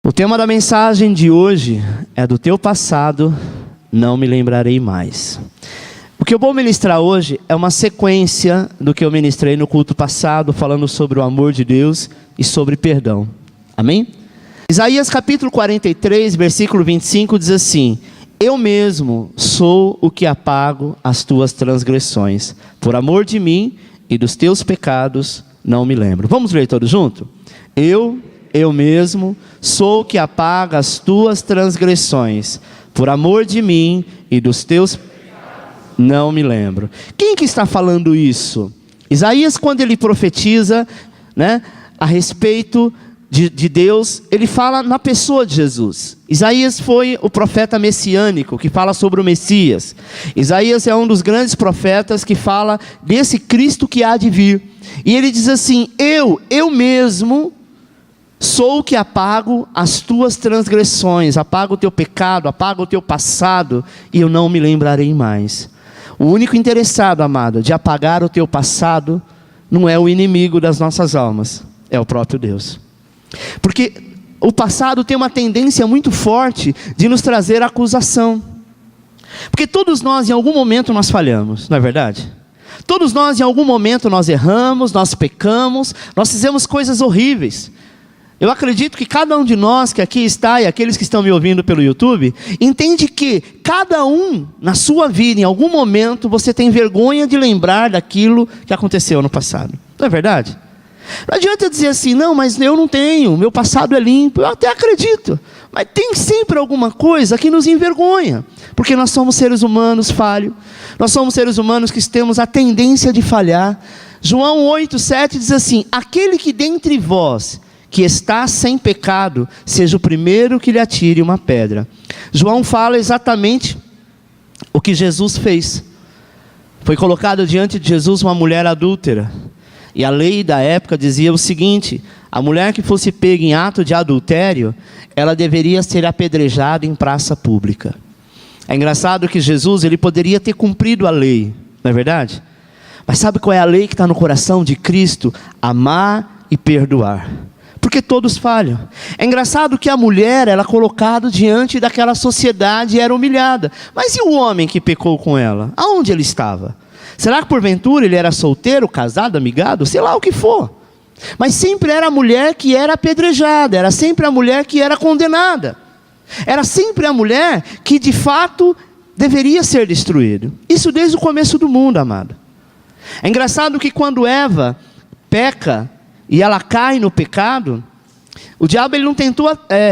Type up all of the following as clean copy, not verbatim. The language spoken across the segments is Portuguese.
O tema da mensagem de hoje é: do teu passado não me lembrarei mais. O que eu vou ministrar hoje é uma sequência do que eu ministrei no culto passado, falando sobre o amor de Deus e sobre perdão. Amém? Isaías capítulo 43, versículo 25 diz assim: eu mesmo sou o que apago as tuas transgressões, por amor de mim e dos teus pecados não me lembro. Vamos ler todos juntos? Eu mesmo sou o que apaga as tuas transgressões, por amor de mim e dos teus pecados não me lembro. Quem que está falando isso? Isaías, quando ele profetiza, a respeito de Deus, ele fala na pessoa de Jesus. Isaías foi o profeta messiânico que fala sobre o Messias. Isaías é um dos grandes profetas que fala desse Cristo que há de vir. E ele diz assim: eu mesmo sou o que apago as tuas transgressões, apago o teu pecado, apago o teu passado, e eu não me lembrarei mais. O único interessado, amado, de apagar o teu passado, não é o inimigo das nossas almas, é o próprio Deus. Porque o passado tem uma tendência muito forte de nos trazer acusação. Porque todos nós em algum momento nós falhamos, não é verdade? Todos nós em algum momento nós erramos, nós pecamos, nós fizemos coisas horríveis. Eu acredito que cada um de nós que aqui está, e aqueles que estão me ouvindo pelo YouTube, entende que cada um na sua vida, em algum momento, você tem vergonha de lembrar daquilo que aconteceu no passado. Não é verdade? Não adianta dizer assim: não, mas eu não tenho, meu passado é limpo. Eu até acredito, mas tem sempre alguma coisa que nos envergonha, porque nós somos seres humanos falhos, nós somos seres humanos que temos a tendência de falhar. João 8,7 diz assim: aquele que dentre vós que está sem pecado, seja o primeiro que lhe atire uma pedra. João fala exatamente o que Jesus fez. Foi colocado diante de Jesus uma mulher adúltera, e a lei da época dizia o seguinte: a mulher que fosse pega em ato de adultério, ela deveria ser apedrejada em praça pública. É engraçado que Jesus, ele poderia ter cumprido a lei, não é verdade? Mas sabe qual é a lei que está no coração de Cristo? Amar e perdoar. Porque todos falham. É engraçado que a mulher, ela colocada diante daquela sociedade e era humilhada. Mas e o homem que pecou com ela? Aonde ele estava? Será que porventura ele era solteiro, casado, amigado? Sei lá o que for. Mas sempre era a mulher que era apedrejada, era sempre a mulher que era condenada. Era sempre a mulher que de fato deveria ser destruída. Isso desde o começo do mundo, amado. É engraçado que quando Eva peca e ela cai no pecado, o diabo ele não tentou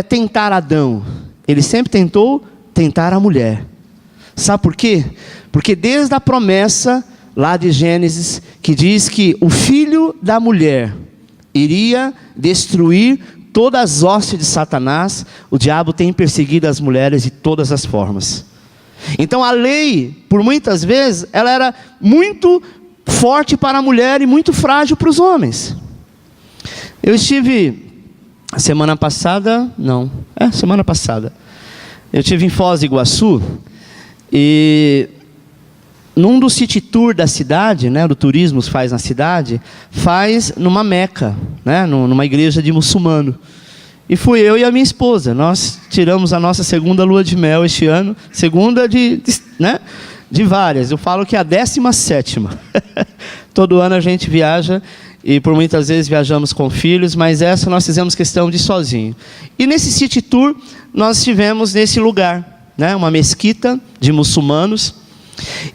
tentar Adão, ele sempre tentou tentar a mulher. Sabe por quê? Porque desde a promessa lá de Gênesis, que diz que o filho da mulher iria destruir todas as hostes de Satanás, o diabo tem perseguido as mulheres de todas as formas. Então a lei, por muitas vezes, ela era muito forte para a mulher e muito frágil para os homens. Eu estive semana passada, eu estive em Foz do Iguaçu, e num dos city tour da cidade, do turismo que faz na cidade, faz numa Meca, numa igreja de muçulmano. E fui eu e a minha esposa, nós tiramos a nossa segunda lua de mel este ano, segunda de várias, eu falo que é a 17ª. Todo ano a gente viaja, e por muitas vezes viajamos com filhos, mas essa nós fizemos questão de ir sozinho. E nesse city tour, nós estivemos nesse lugar, uma mesquita de muçulmanos.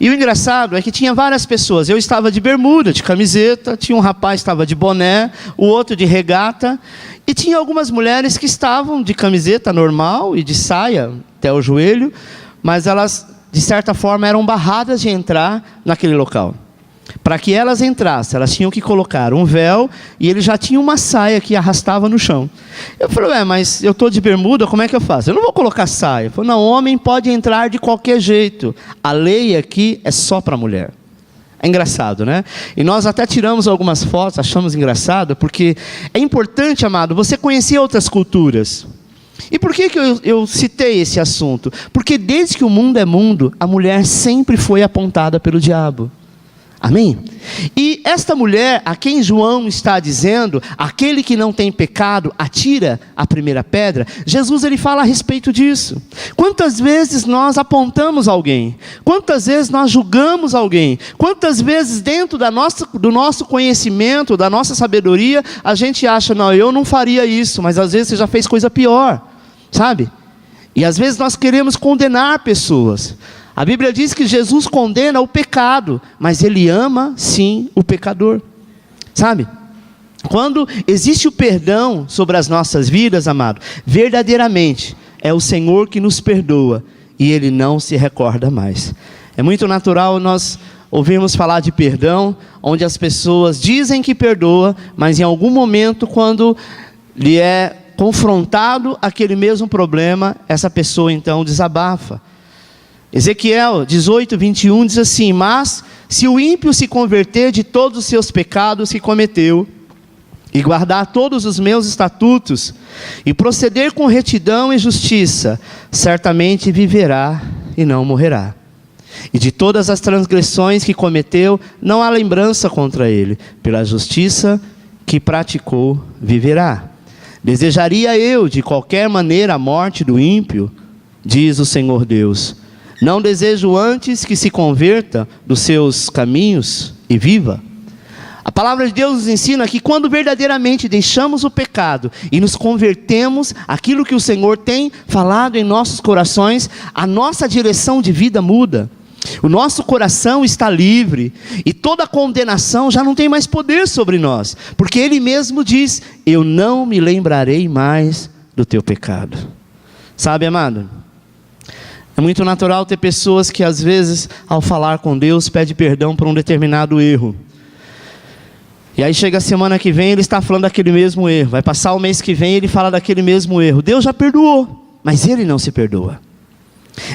E o engraçado é que tinha várias pessoas. Eu estava de bermuda, de camiseta, tinha um rapaz que estava de boné, o outro de regata, e tinha algumas mulheres que estavam de camiseta normal e de saia até o joelho, mas elas, de certa forma, eram barradas de entrar naquele local. Para que elas entrassem, elas tinham que colocar um véu, e ele já tinha uma saia que arrastava no chão. Eu falei: mas eu estou de bermuda, como é que eu faço? Eu não vou colocar saia. Ele falou: não, homem pode entrar de qualquer jeito. A lei aqui é só para a mulher. É engraçado, né? E nós até tiramos algumas fotos, achamos engraçado, porque é importante, amado, você conhecer outras culturas. E por que eu citei esse assunto? Porque desde que o mundo é mundo, a mulher sempre foi apontada pelo diabo. Amém? E esta mulher, a quem João está dizendo, aquele que não tem pecado, atira a primeira pedra, Jesus ele fala a respeito disso. Quantas vezes nós apontamos alguém? Quantas vezes nós julgamos alguém? Quantas vezes dentro do nosso conhecimento, da nossa sabedoria, a gente acha, não, eu não faria isso, mas às vezes você já fez coisa pior, sabe? E às vezes nós queremos condenar pessoas. A Bíblia diz que Jesus condena o pecado, mas Ele ama, sim, o pecador. Sabe? Quando existe o perdão sobre as nossas vidas, amado, verdadeiramente é o Senhor que nos perdoa e Ele não se recorda mais. É muito natural nós ouvirmos falar de perdão, onde as pessoas dizem que perdoa, mas em algum momento, quando lhe é confrontado aquele mesmo problema, essa pessoa então desabafa. Ezequiel 18, 21 diz assim: mas se o ímpio se converter de todos os seus pecados que cometeu, e guardar todos os meus estatutos, e proceder com retidão e justiça, certamente viverá e não morrerá. E de todas as transgressões que cometeu, não há lembrança contra ele, pela justiça que praticou, viverá. Desejaria eu de qualquer maneira a morte do ímpio, diz o Senhor Deus. Não desejo antes que se converta dos seus caminhos e viva. A palavra de Deus nos ensina que quando verdadeiramente deixamos o pecado e nos convertemos àquilo que o Senhor tem falado em nossos corações, a nossa direção de vida muda. O nosso coração está livre e toda condenação já não tem mais poder sobre nós, porque Ele mesmo diz: eu não me lembrarei mais do teu pecado. Sabe, amado? É muito natural ter pessoas que às vezes, ao falar com Deus, pede perdão por um determinado erro. E aí chega a semana que vem, ele está falando daquele mesmo erro. Vai passar o mês que vem, ele fala daquele mesmo erro. Deus já perdoou, mas ele não se perdoa.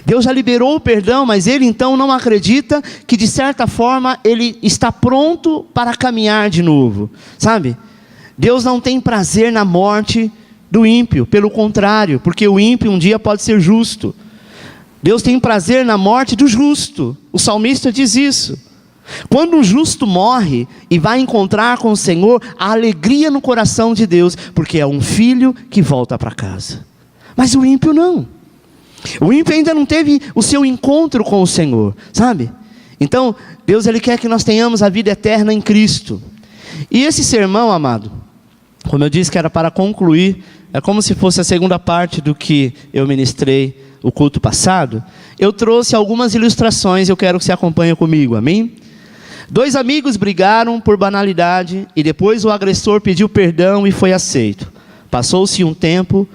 Deus já liberou o perdão, mas ele então não acredita que de certa forma ele está pronto para caminhar de novo. Sabe? Deus não tem prazer na morte do ímpio, pelo contrário, porque o ímpio um dia pode ser justo. Deus tem prazer na morte do justo. O salmista diz isso. Quando um justo morre e vai encontrar com o Senhor, há alegria no coração de Deus, porque é um filho que volta para casa. Mas o ímpio não. O ímpio ainda não teve o seu encontro com o Senhor, sabe? Então, Deus ele quer que nós tenhamos a vida eterna em Cristo. E esse sermão, amado, como eu disse que era para concluir, é como se fosse a segunda parte do que eu ministrei o culto passado. Eu trouxe algumas ilustrações, eu quero que você acompanhe comigo, amém? 2 amigos brigaram por banalidade e depois o agressor pediu perdão e foi aceito. Passou-se um tempo,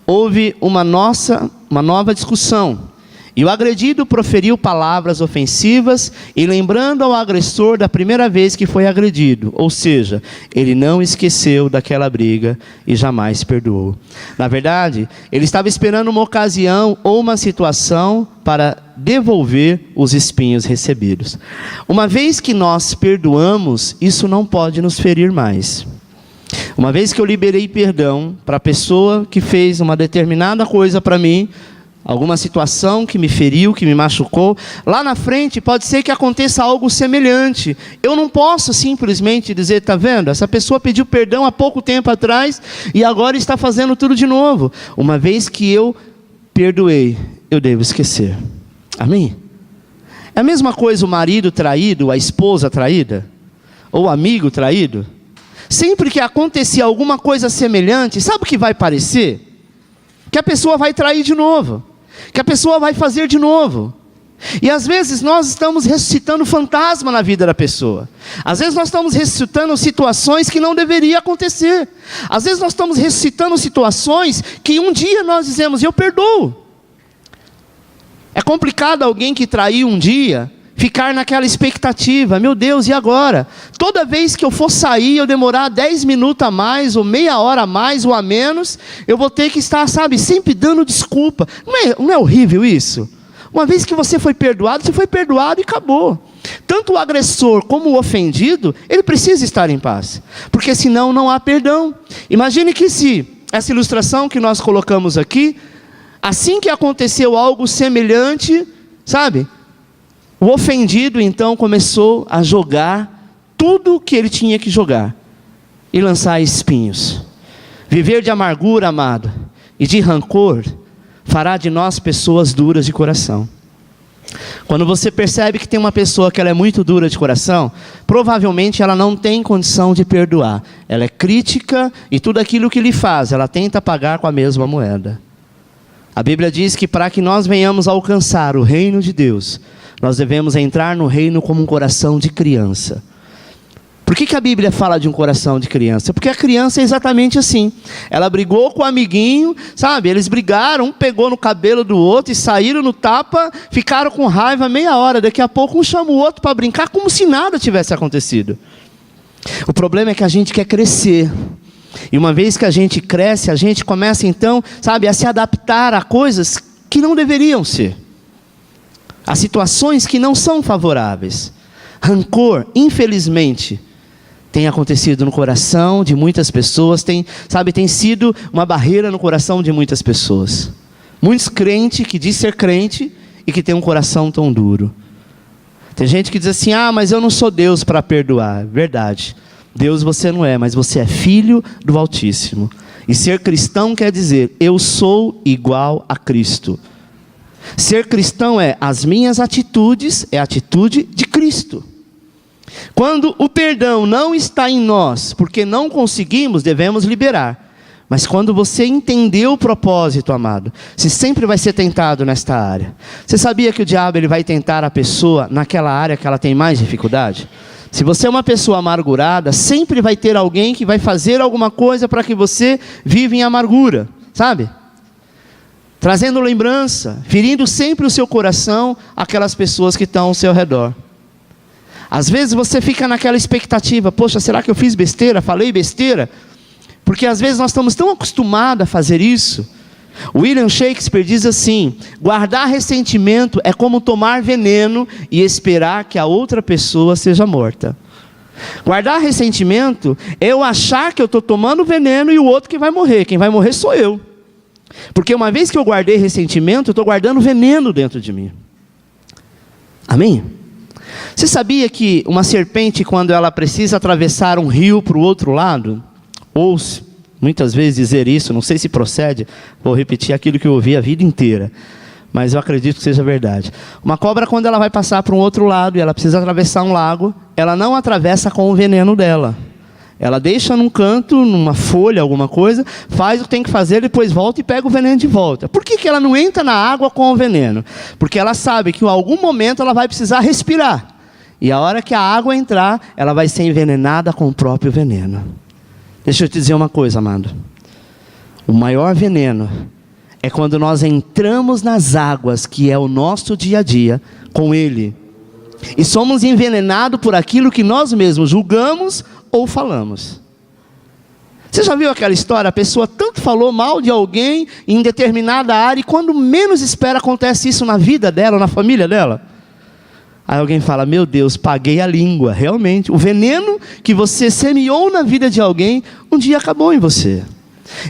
houve uma nova discussão. E o agredido proferiu palavras ofensivas e lembrando ao agressor da primeira vez que foi agredido. Ou seja, ele não esqueceu daquela briga e jamais perdoou. Na verdade, ele estava esperando uma ocasião ou uma situação para devolver os espinhos recebidos. Uma vez que nós perdoamos, isso não pode nos ferir mais. Uma vez que eu liberei perdão para a pessoa que fez uma determinada coisa para mim, alguma situação que me feriu, que me machucou, lá na frente pode ser que aconteça algo semelhante. Eu não posso simplesmente dizer, está vendo? Essa pessoa pediu perdão há pouco tempo atrás e agora está fazendo tudo de novo. Uma vez que eu perdoei, eu devo esquecer. Amém? É a mesma coisa o marido traído, a esposa traída, ou o amigo traído. Sempre que acontecer alguma coisa semelhante, sabe o que vai parecer? Que a pessoa vai trair de novo, que a pessoa vai fazer de novo. E às vezes nós estamos ressuscitando fantasma na vida da pessoa. Às vezes nós estamos ressuscitando situações que não deveria acontecer. Às vezes nós estamos ressuscitando situações que um dia nós dizemos, eu perdoo. É complicado alguém que traiu um dia ficar naquela expectativa, meu Deus, e agora? Toda vez que eu for sair, eu demorar 10 minutos a mais, ou meia hora a mais, ou a menos, eu vou ter que estar, sabe, sempre dando desculpa. Não é horrível isso? Uma vez que você foi perdoado e acabou. Tanto o agressor como o ofendido, ele precisa estar em paz, porque senão não há perdão. Imagine que se essa ilustração que nós colocamos aqui, assim que aconteceu algo semelhante, sabe, O ofendido então começou a jogar tudo o que ele tinha que jogar e lançar espinhos. Viver de amargura, amado, e de rancor fará de nós pessoas duras de coração. Quando você percebe que tem uma pessoa que ela é muito dura de coração, provavelmente ela não tem condição de perdoar. Ela é crítica e tudo aquilo que lhe faz, ela tenta pagar com a mesma moeda. A Bíblia diz que para que nós venhamos a alcançar o reino de Deus, nós devemos entrar no reino como um coração de criança. Por que a Bíblia fala de um coração de criança? Porque a criança é exatamente assim. Ela brigou com o amiguinho, sabe? Eles brigaram, um pegou no cabelo do outro e saíram no tapa, ficaram com raiva meia hora. Daqui a pouco um chama o outro para brincar como se nada tivesse acontecido. O problema é que a gente quer crescer. E uma vez que a gente cresce, a gente começa então, sabe, a se adaptar a coisas que não deveriam ser. A situações que não são favoráveis. Rancor, infelizmente, tem acontecido no coração de muitas pessoas, tem sido uma barreira no coração de muitas pessoas. Muitos crentes que diz ser crente e que tem um coração tão duro. Tem gente que diz assim, mas eu não sou Deus para perdoar. Verdade, Deus você não é, mas você é filho do Altíssimo. E ser cristão quer dizer, eu sou igual a Cristo. Ser cristão é, as minhas atitudes é a atitude de Cristo. Quando o perdão não está em nós, porque não conseguimos, devemos liberar. Mas quando você entendeu o propósito, amado, você sempre vai ser tentado nesta área. Você sabia que o diabo ele vai tentar a pessoa naquela área que ela tem mais dificuldade? Se você é uma pessoa amargurada, sempre vai ter alguém que vai fazer alguma coisa para que você viva em amargura, sabe? Trazendo lembrança, ferindo sempre o seu coração, aquelas pessoas que estão ao seu redor. Às vezes você fica naquela expectativa, poxa, será que eu fiz besteira, falei besteira? Porque às vezes nós estamos tão acostumados a fazer isso. William Shakespeare diz assim, guardar ressentimento é como tomar veneno e esperar que a outra pessoa seja morta. Guardar ressentimento é eu achar que eu estou tomando veneno e o outro que vai morrer, quem vai morrer sou eu. Porque uma vez que eu guardei ressentimento, eu estou guardando veneno dentro de mim. Amém? Você sabia que uma serpente, quando ela precisa atravessar um rio para o outro lado, ouço muitas vezes dizer isso, não sei se procede, vou repetir aquilo que eu ouvi a vida inteira, mas eu acredito que seja verdade. Uma cobra, quando ela vai passar para um outro lado e ela precisa atravessar um lago, ela não atravessa com o veneno dela. Ela deixa num canto, numa folha, alguma coisa, faz o que tem que fazer, depois volta e pega o veneno de volta. Por que ela não entra na água com o veneno? Porque ela sabe que em algum momento ela vai precisar respirar. E a hora que a água entrar, ela vai ser envenenada com o próprio veneno. Deixa eu te dizer uma coisa, amado. O maior veneno é quando nós entramos nas águas, que é o nosso dia a dia, com Ele. E somos envenenados por aquilo que nós mesmos julgamos ou falamos. Você já viu aquela história? A pessoa tanto falou mal de alguém em determinada área, e quando menos espera acontece isso na vida dela, na família dela. Aí alguém fala, meu Deus, paguei a língua. Realmente, o veneno que você semeou na vida de alguém, um dia acabou em você.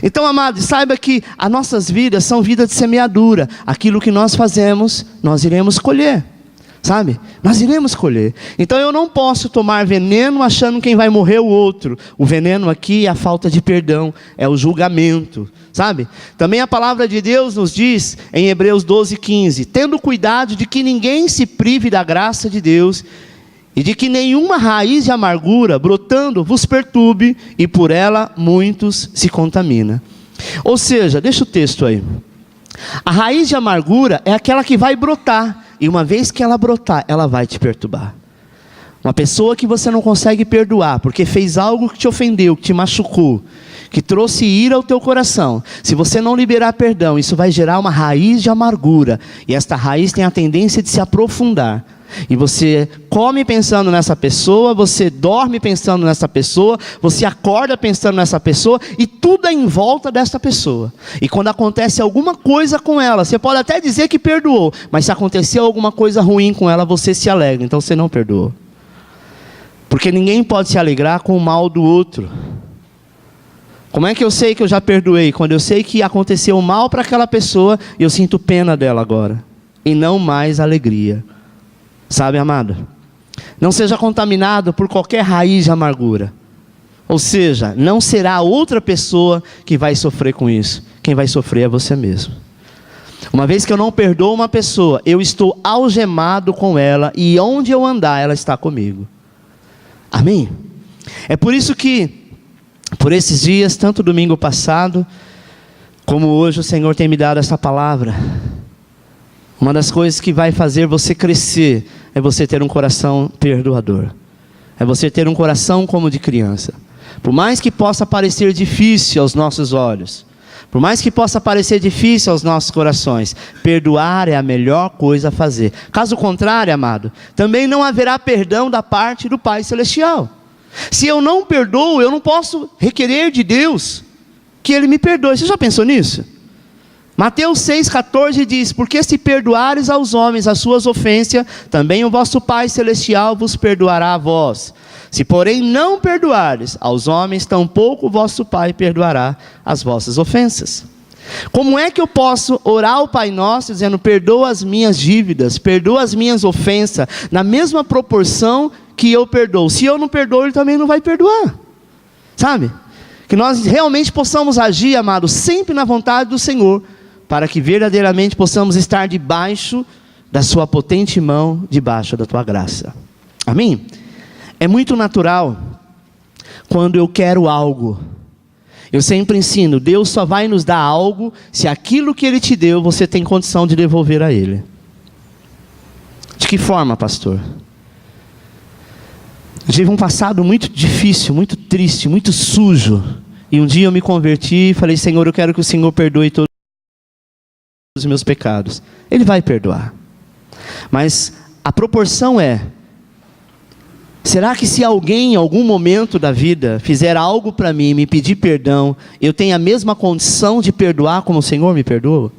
Então, amado, saiba que as nossas vidas são vidas de semeadura. Aquilo que nós fazemos, nós iremos colher. Sabe? Nós iremos colher. Então eu não posso tomar veneno achando quem vai morrer o outro. O veneno aqui é a falta de perdão, é o julgamento. Sabe? Também a palavra de Deus nos diz em Hebreus 12:15, tendo cuidado de que ninguém se prive da graça de Deus e de que nenhuma raiz de amargura brotando vos perturbe e por ela muitos se contaminam. Ou seja, deixa o texto aí. A raiz de amargura é aquela que vai brotar. E uma vez que ela brotar, ela vai te perturbar. Uma pessoa que você não consegue perdoar, porque fez algo que te ofendeu, que te machucou, que trouxe ira ao teu coração. Se você não liberar perdão, isso vai gerar uma raiz de amargura. E esta raiz tem a tendência de se aprofundar. E você come pensando nessa pessoa, você dorme pensando nessa pessoa, você acorda pensando nessa pessoa, e tudo é em volta dessa pessoa. E quando acontece alguma coisa com ela, você pode até dizer que perdoou, mas se aconteceu alguma coisa ruim com ela, você se alegra, então você não perdoou. Porque ninguém pode se alegrar com o mal do outro. Como é que eu sei que eu já perdoei? Quando eu sei que aconteceu mal para aquela pessoa, e eu sinto pena dela agora, e não mais alegria. Sabe, amado? Não seja contaminado por qualquer raiz de amargura. Ou seja, não será outra pessoa que vai sofrer com isso. Quem vai sofrer é você mesmo. Uma vez que eu não perdoo uma pessoa, eu estou algemado com ela, e onde eu andar, ela está comigo. Amém? É por isso que, por esses dias, tanto domingo passado, como hoje, o Senhor tem me dado essa palavra. Uma das coisas que vai fazer você crescer, é você ter um coração perdoador. É você ter um coração como de criança. Por mais que possa parecer difícil aos nossos olhos, por mais que possa parecer difícil aos nossos corações, perdoar é a melhor coisa a fazer. Caso contrário, amado, também não haverá perdão da parte do Pai Celestial. Se eu não perdoo, eu não posso requerer de Deus que Ele me perdoe. Você já pensou nisso? Mateus 6,14 diz: porque se perdoares aos homens as suas ofensas, também o vosso Pai Celestial vos perdoará a vós. Se porém não perdoares aos homens, tampouco o vosso Pai perdoará as vossas ofensas. Como é que eu posso orar ao Pai Nosso dizendo: perdoa as minhas dívidas, perdoa as minhas ofensas, na mesma proporção que eu perdoo? Se eu não perdoo, Ele também não vai perdoar. Sabe? Que nós realmente possamos agir, amado, sempre na vontade do Senhor, para que verdadeiramente possamos estar debaixo da sua potente mão, debaixo da tua graça. Amém? É muito natural, quando eu quero algo, eu sempre ensino, Deus só vai nos dar algo, se aquilo que Ele te deu, você tem condição de devolver a Ele. De que forma, pastor? Eu tive um passado muito difícil, muito triste, muito sujo, e um dia eu me converti e falei: Senhor, eu quero que o Senhor perdoe todos os meus pecados. Ele vai perdoar, mas a proporção é: será que se alguém em algum momento da vida fizer algo para mim, me pedir perdão, eu tenho a mesma condição de perdoar como o Senhor me perdoa?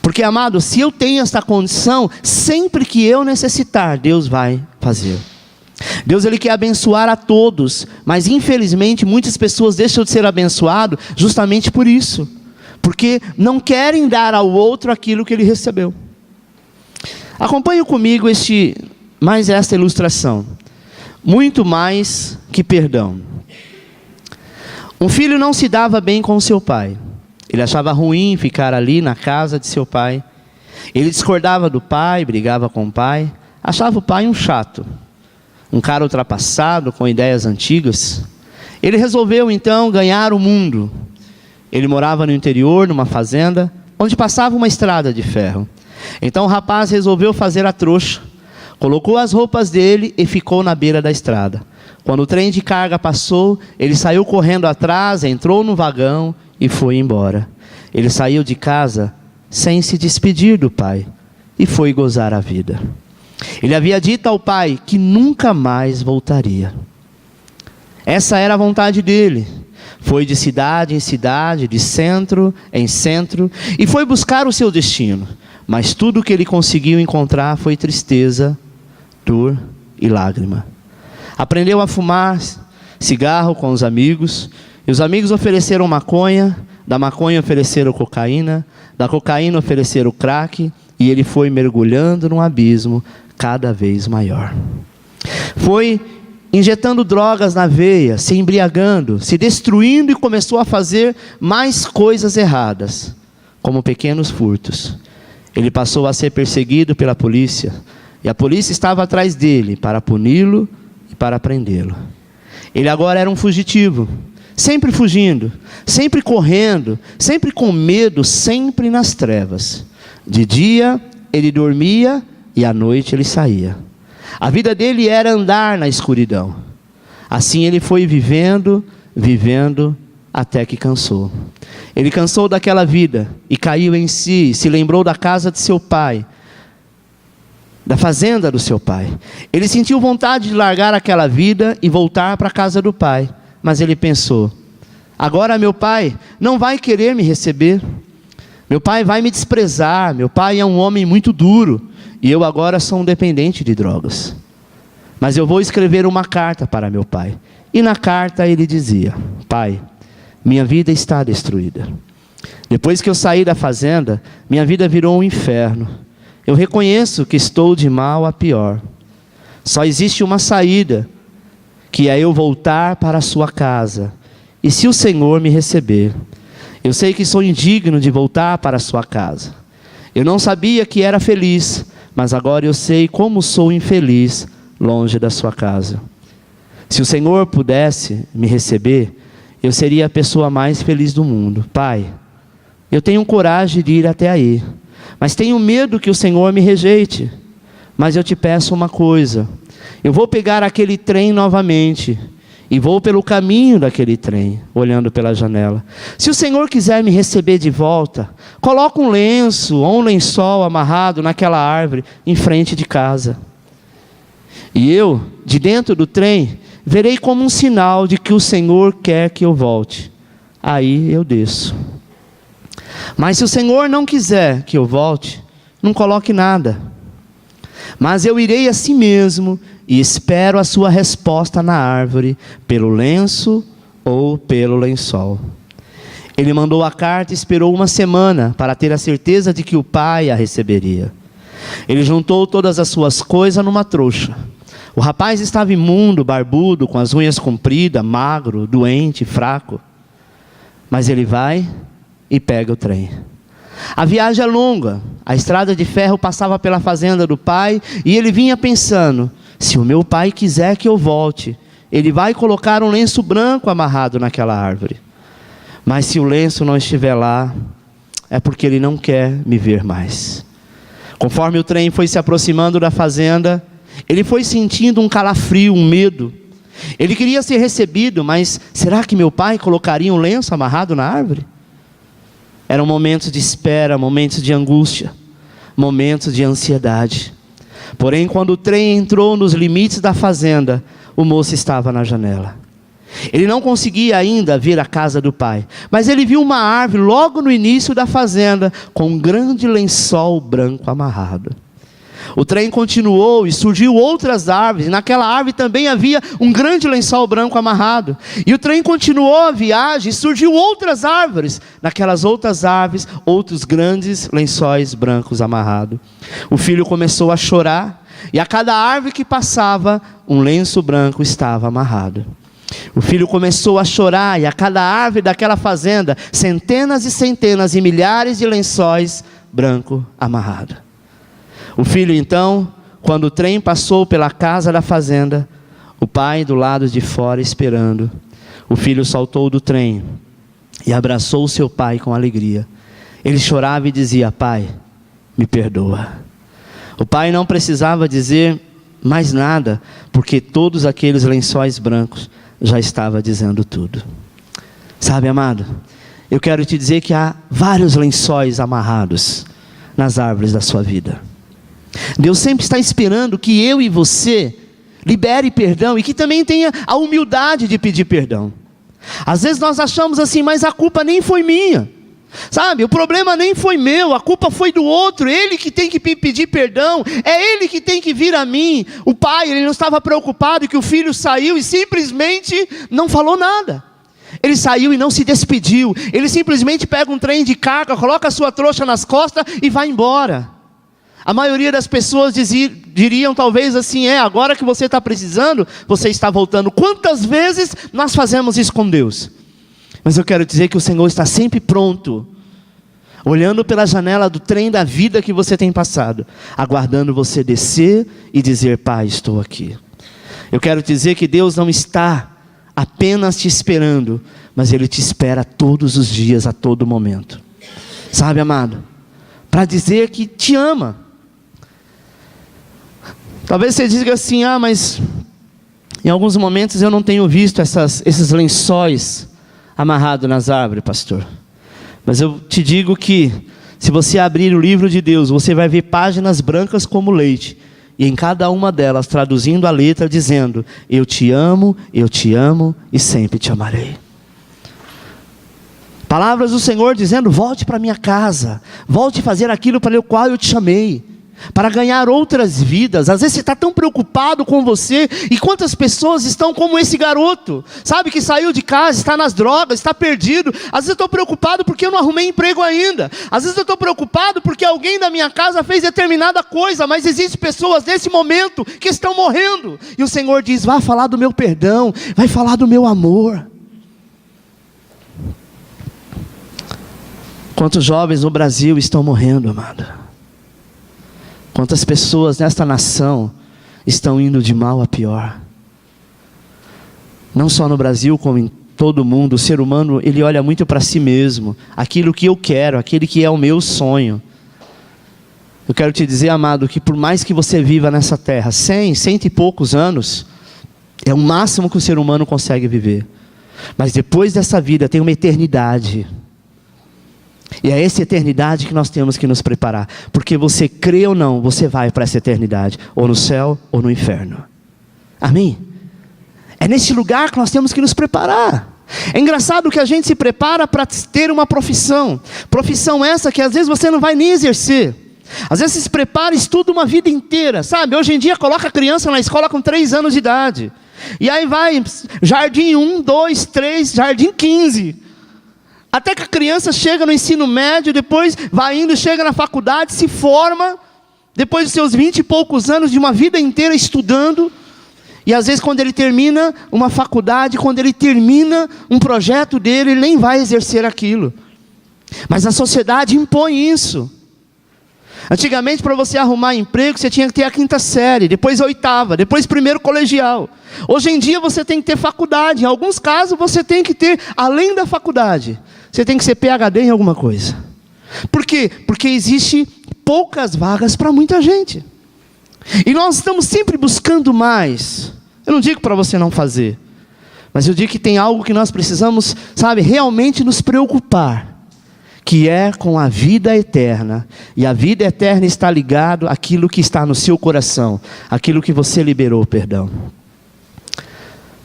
Porque, amado, se eu tenho essa condição, sempre que eu necessitar, Deus vai fazer. Deus, Ele quer abençoar a todos, mas infelizmente muitas pessoas deixam de ser abençoadas justamente por isso, porque não querem dar ao outro aquilo que ele recebeu. Acompanhe comigo esta ilustração. Muito mais que perdão. Um filho não se dava bem com seu pai. Ele achava ruim ficar ali na casa de seu pai. Ele discordava do pai, brigava com o pai. Achava o pai um chato, um cara ultrapassado, com ideias antigas. Ele resolveu então ganhar o mundo. Ele morava no interior, numa fazenda, onde passava uma estrada de ferro. Então o rapaz resolveu fazer a trouxa. Colocou as roupas dele e ficou na beira da estrada. Quando o trem de carga passou, ele saiu correndo atrás, entrou no vagão e foi embora. Ele saiu de casa sem se despedir do pai e foi gozar a vida. Ele havia dito ao pai que nunca mais voltaria. Essa era a vontade dele. Foi de cidade em cidade, de centro em centro, e foi buscar o seu destino. Mas tudo o que ele conseguiu encontrar foi tristeza, dor e lágrima. Aprendeu a fumar cigarro com os amigos, e os amigos ofereceram maconha, da maconha ofereceram cocaína, da cocaína ofereceram crack, e ele foi mergulhando num abismo cada vez maior. Foi injetando drogas na veia, se embriagando, se destruindo, e começou a fazer mais coisas erradas, como pequenos furtos. Ele passou a ser perseguido pela polícia, e a polícia estava atrás dele para puni-lo e para prendê-lo. Ele agora era um fugitivo, sempre fugindo, sempre correndo, sempre com medo, sempre nas trevas. De dia ele dormia e à noite ele saía. A vida dele era andar na escuridão. Assim ele foi vivendo, até que cansou. Ele cansou daquela vida e caiu em si, se lembrou da casa de seu pai, da fazenda do seu pai. Ele sentiu vontade de largar aquela vida e voltar para a casa do pai. Mas ele pensou: agora meu pai não vai querer me receber. Meu pai vai me desprezar. Meu pai é um homem muito duro. E eu agora sou um dependente de drogas. Mas eu vou escrever uma carta para meu pai. E na carta ele dizia: pai, minha vida está destruída. Depois que eu saí da fazenda, minha vida virou um inferno. Eu reconheço que estou de mal a pior. Só existe uma saída, que é eu voltar para a sua casa. E se o Senhor me receber, eu sei que sou indigno de voltar para a sua casa. Eu não sabia que era feliz, mas agora eu sei como sou infeliz longe da sua casa. Se o Senhor pudesse me receber, eu seria a pessoa mais feliz do mundo. Pai, eu tenho coragem de ir até aí, mas tenho medo que o Senhor me rejeite. Mas eu te peço uma coisa: eu vou pegar aquele trem novamente e vou pelo caminho daquele trem, olhando pela janela. Se o Senhor quiser me receber de volta, coloca um lenço ou um lençol amarrado naquela árvore em frente de casa. E eu, de dentro do trem, verei como um sinal de que o Senhor quer que eu volte. Aí eu desço. Mas se o Senhor não quiser que eu volte, não coloque nada. Mas eu irei assim mesmo e espero a sua resposta na árvore, pelo lenço ou pelo lençol. Ele mandou a carta e esperou uma semana para ter a certeza de que o pai a receberia. Ele juntou todas as suas coisas numa trouxa. O rapaz estava imundo, barbudo, com as unhas compridas, magro, doente, fraco. Mas ele vai e pega o trem. A viagem é longa, a estrada de ferro passava pela fazenda do pai, e ele vinha pensando: se o meu pai quiser que eu volte, ele vai colocar um lenço branco amarrado naquela árvore. Mas se o lenço não estiver lá, é porque ele não quer me ver mais. Conforme o trem foi se aproximando da fazenda, ele foi sentindo um calafrio, um medo. Ele queria ser recebido, mas será que meu pai colocaria um lenço amarrado na árvore? Eram momentos de espera, momentos de angústia, momentos de ansiedade. Porém, quando o trem entrou nos limites da fazenda, o moço estava na janela. Ele não conseguia ainda ver a casa do pai, mas ele viu uma árvore logo no início da fazenda, com um grande lençol branco amarrado. O trem continuou e surgiu outras árvores, e naquela árvore também havia um grande lençol branco amarrado. E o trem continuou a viagem e surgiu outras árvores, naquelas outras árvores, outros grandes lençóis brancos amarrados. O filho começou a chorar, e a cada árvore que passava, um lenço branco estava amarrado. O filho começou a chorar, e a cada árvore daquela fazenda, centenas e centenas e milhares de lençóis brancos amarrados. O filho então, quando o trem passou pela casa da fazenda, o pai do lado de fora esperando, o filho saltou do trem e abraçou seu pai com alegria. Ele chorava e dizia: pai, me perdoa. O pai não precisava dizer mais nada, porque todos aqueles lençóis brancos já estavam dizendo tudo. Sabe, amado, eu quero te dizer que há vários lençóis amarrados nas árvores da sua vida. Deus sempre está esperando que eu e você libere perdão e que também tenha a humildade de pedir perdão. Às vezes nós achamos assim: mas a culpa nem foi minha, sabe, o problema nem foi meu, a culpa foi do outro, ele que tem que pedir perdão, é ele que tem que vir a mim. O pai, ele não estava preocupado que o filho saiu e simplesmente não falou nada. Ele saiu e não se despediu, ele simplesmente pega um trem de carga, coloca a sua trouxa nas costas e vai embora. A maioria das pessoas diriam talvez assim: agora que você está precisando, você está voltando. Quantas vezes nós fazemos isso com Deus? Mas eu quero dizer que o Senhor está sempre pronto, olhando pela janela do trem da vida que você tem passado, aguardando você descer e dizer: pai, estou aqui. Eu quero dizer que Deus não está apenas te esperando, mas Ele te espera todos os dias, a todo momento. Sabe, amado, para dizer que te ama. Talvez você diga assim: mas em alguns momentos eu não tenho visto esses lençóis amarrados nas árvores, pastor. Mas eu te digo que, se você abrir o livro de Deus, você vai ver páginas brancas como leite, e em cada uma delas, traduzindo a letra, dizendo: eu te amo e sempre te amarei. Palavras do Senhor dizendo: volte para minha casa, volte a fazer aquilo para o qual eu te chamei. para ganhar outras vidas. Às vezes você está tão preocupado com você, e quantas pessoas estão como esse garoto, sabe, que saiu de casa, está nas drogas, está perdido. Às vezes eu estou preocupado porque eu não arrumei emprego ainda. Às vezes eu estou preocupado porque alguém da minha casa fez determinada coisa, mas existem pessoas nesse momento que estão morrendo, e o Senhor diz: vai falar do meu perdão, vai falar do meu amor. Quantos jovens no Brasil estão morrendo, amado? Quantas pessoas nesta nação estão indo de mal a pior? Não só no Brasil, como em todo o mundo. O ser humano, ele olha muito para si mesmo, aquilo que eu quero, aquele que é o meu sonho. Eu quero te dizer, amado, que por mais que você viva nessa terra 100 e poucos anos, é o máximo que o ser humano consegue viver. Mas depois dessa vida tem uma eternidade. E é essa eternidade que nós temos que nos preparar. Porque você crê ou não, você vai para essa eternidade. Ou no céu, ou no inferno. Amém? É nesse lugar que nós temos que nos preparar. É engraçado que a gente se prepara para ter uma profissão. Profissão essa que às vezes você não vai nem exercer. Às vezes você se prepara e estuda uma vida inteira. Sabe, hoje em dia coloca a criança na escola com 3 anos de idade. E aí vai, jardim 1, 2, 3, jardim 15. Até que a criança chega no ensino médio, depois vai indo, chega na faculdade, se forma, depois dos seus 20 e poucos anos, de uma vida inteira estudando, e às vezes quando ele termina uma faculdade, quando ele termina um projeto dele, ele nem vai exercer aquilo. Mas a sociedade impõe isso. Antigamente, para você arrumar emprego, você tinha que ter a 5ª série, depois a 8ª, depois primeiro colegial. Hoje em dia você tem que ter faculdade. Em alguns casos você tem que ter, além da faculdade, você tem que ser PhD em alguma coisa. Por quê? Porque existe poucas vagas para muita gente. E nós estamos sempre buscando mais. Eu não digo para você não fazer, mas eu digo que tem algo que nós precisamos, sabe, realmente nos preocupar, que é com a vida eterna. E a vida eterna está ligado àquilo que está no seu coração, aquilo que você liberou, perdão.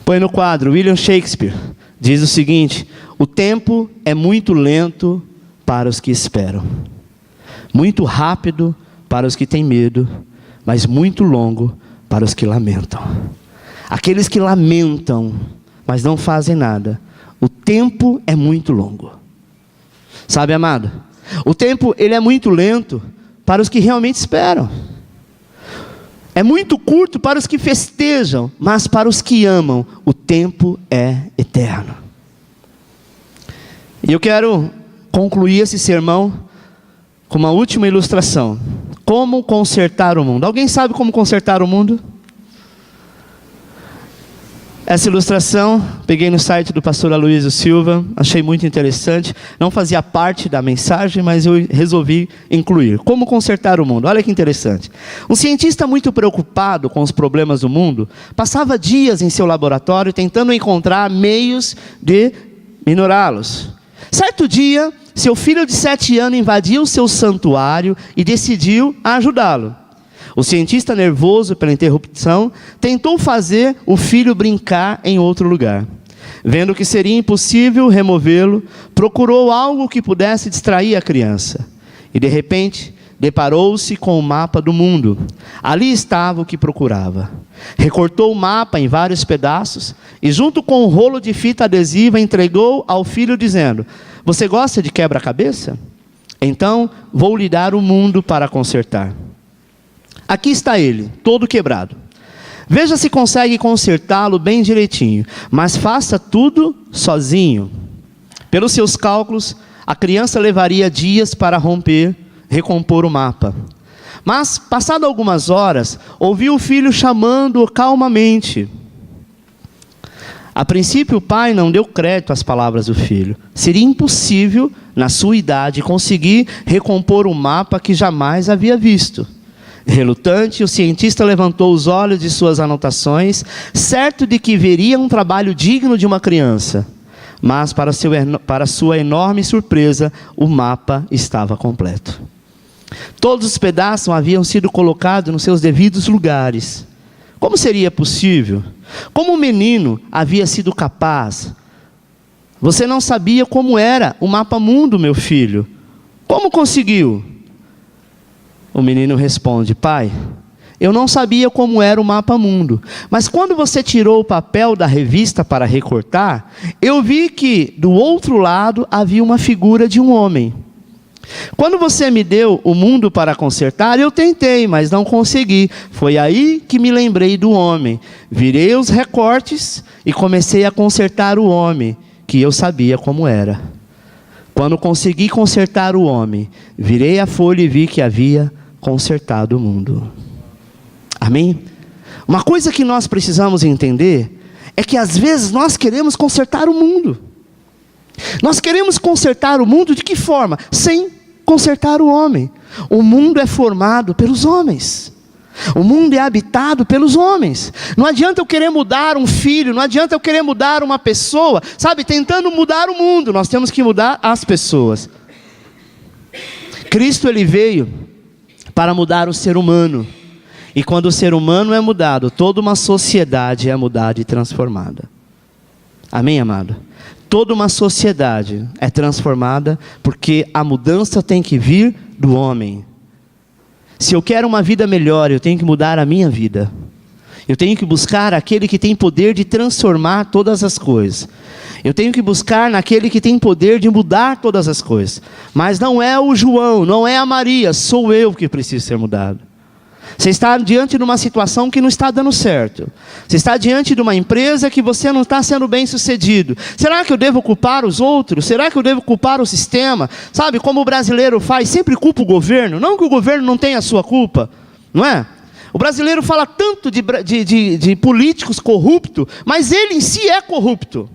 Põe no quadro, William Shakespeare diz o seguinte: o tempo é muito lento para os que esperam, muito rápido para os que têm medo, mas muito longo para os que lamentam. Aqueles que lamentam, mas não fazem nada, o tempo é muito longo. Sabe, amado, o tempo ele é muito lento para os que realmente esperam. É muito curto para os que festejam, mas para os que amam, o tempo é eterno. E eu quero concluir esse sermão com uma última ilustração. Como consertar o mundo. Alguém sabe como consertar o mundo? Essa ilustração, peguei no site do pastor Aloysio Silva, achei muito interessante. Não fazia parte da mensagem, mas eu resolvi incluir. Como consertar o mundo? Olha que interessante. Um cientista muito preocupado com os problemas do mundo, passava dias em seu laboratório tentando encontrar meios de minorá-los. Certo dia, seu filho de 7 anos invadiu seu santuário e decidiu ajudá-lo. O cientista, nervoso pela interrupção, tentou fazer o filho brincar em outro lugar. Vendo que seria impossível removê-lo, procurou algo que pudesse distrair a criança. E de repente, deparou-se com o mapa do mundo. Ali estava o que procurava. Recortou o mapa em vários pedaços e, junto com um rolo de fita adesiva, entregou ao filho dizendo: "Você gosta de quebra-cabeça? Então, vou lhe dar o mundo para consertar. Aqui está ele, todo quebrado. Veja se consegue consertá-lo bem direitinho, mas faça tudo sozinho." Pelos seus cálculos, a criança levaria dias para recompor o mapa. Mas, passado algumas horas, ouviu o filho chamando-o calmamente. A princípio, o pai não deu crédito às palavras do filho. Seria impossível, na sua idade, conseguir recompor um mapa que jamais havia visto. Relutante, o cientista levantou os olhos de suas anotações, certo de que veria um trabalho digno de uma criança. Mas, para sua enorme surpresa, o mapa estava completo. Todos os pedaços haviam sido colocados nos seus devidos lugares. Como seria possível? Como o menino havia sido capaz? Você não sabia como era o mapa mundo, meu filho. Como conseguiu? O menino responde: pai, eu não sabia como era o mapa mundo, mas quando você tirou o papel da revista para recortar, eu vi que do outro lado havia uma figura de um homem. Quando você me deu o mundo para consertar, eu tentei, mas não consegui. Foi aí que me lembrei do homem. Virei os recortes e comecei a consertar o homem, que eu sabia como era. Quando consegui consertar o homem, virei a folha e vi que havia consertado o mundo. Amém? Uma coisa que nós precisamos entender é que às vezes nós queremos consertar o mundo. Nós queremos consertar o mundo de que forma? Sem consertar o homem. O mundo é formado pelos homens. O mundo é habitado pelos homens. Não adianta eu querer mudar um filho, não adianta eu querer mudar uma pessoa, sabe, tentando mudar o mundo. Nós temos que mudar as pessoas. Cristo, ele veio para mudar o ser humano. E quando o ser humano é mudado, toda uma sociedade é mudada e transformada. Amém, amado? Toda uma sociedade é transformada porque a mudança tem que vir do homem. Se eu quero uma vida melhor, eu tenho que mudar a minha vida. Eu tenho que buscar aquele que tem poder de transformar todas as coisas. Eu tenho que buscar naquele que tem poder de mudar todas as coisas. Mas não é o João, não é a Maria, sou eu que preciso ser mudado. Você está diante de uma situação que não está dando certo. Você está diante de uma empresa que você não está sendo bem sucedido. Será que eu devo culpar os outros? Será que eu devo culpar o sistema? Sabe, como o brasileiro faz, sempre culpa o governo. Não que o governo não tenha a sua culpa, não é? O brasileiro fala tanto de políticos corruptos, mas ele em si é corrupto.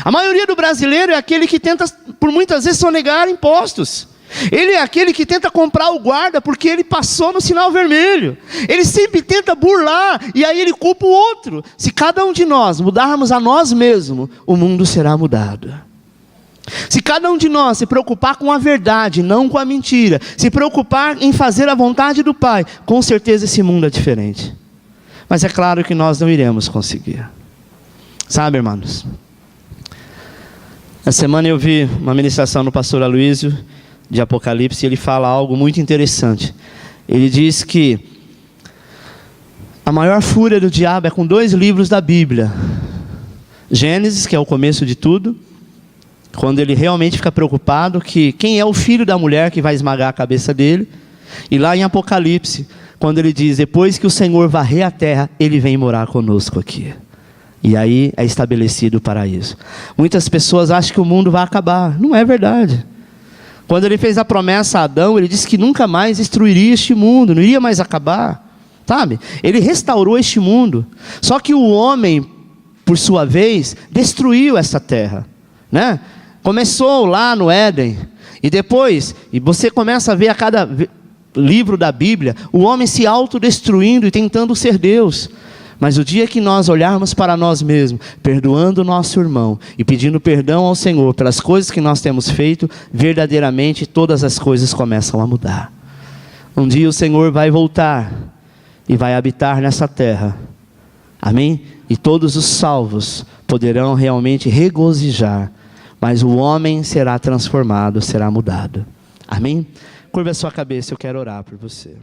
A maioria do brasileiro é aquele que tenta, por muitas vezes, sonegar impostos. Ele é aquele que tenta comprar o guarda porque ele passou no sinal vermelho. Ele sempre tenta burlar e aí ele culpa o outro. Se cada um de nós mudarmos a nós mesmos, o mundo será mudado. Se cada um de nós se preocupar com a verdade, não com a mentira, se preocupar em fazer a vontade do Pai, com certeza esse mundo é diferente. Mas é claro que nós não iremos conseguir. Sabe, irmãos? Essa semana eu vi uma ministração do pastor Aloysio, de Apocalipse, e ele fala algo muito interessante. Ele diz que a maior fúria do diabo é com 2 livros da Bíblia. Gênesis, que é o começo de tudo, quando ele realmente fica preocupado que quem é o filho da mulher que vai esmagar a cabeça dele. E lá em Apocalipse, quando ele diz, depois que o Senhor varrer a terra, ele vem morar conosco aqui. E aí é estabelecido o paraíso. Muitas pessoas acham que o mundo vai acabar. Não é verdade. Quando ele fez a promessa a Adão, ele disse que nunca mais destruiria este mundo, não iria mais acabar, sabe? Ele restaurou este mundo. Só que o homem, por sua vez, destruiu essa terra, né? Começou lá no Éden, e depois, e você começa a ver a cada livro da Bíblia, o homem se autodestruindo e tentando ser Deus. Mas o dia que nós olharmos para nós mesmos, perdoando o nosso irmão e pedindo perdão ao Senhor pelas coisas que nós temos feito, verdadeiramente todas as coisas começam a mudar. Um dia o Senhor vai voltar e vai habitar nessa terra. Amém? E todos os salvos poderão realmente regozijar, mas o homem será transformado, será mudado. Amém? Curva a sua cabeça, eu quero orar por você.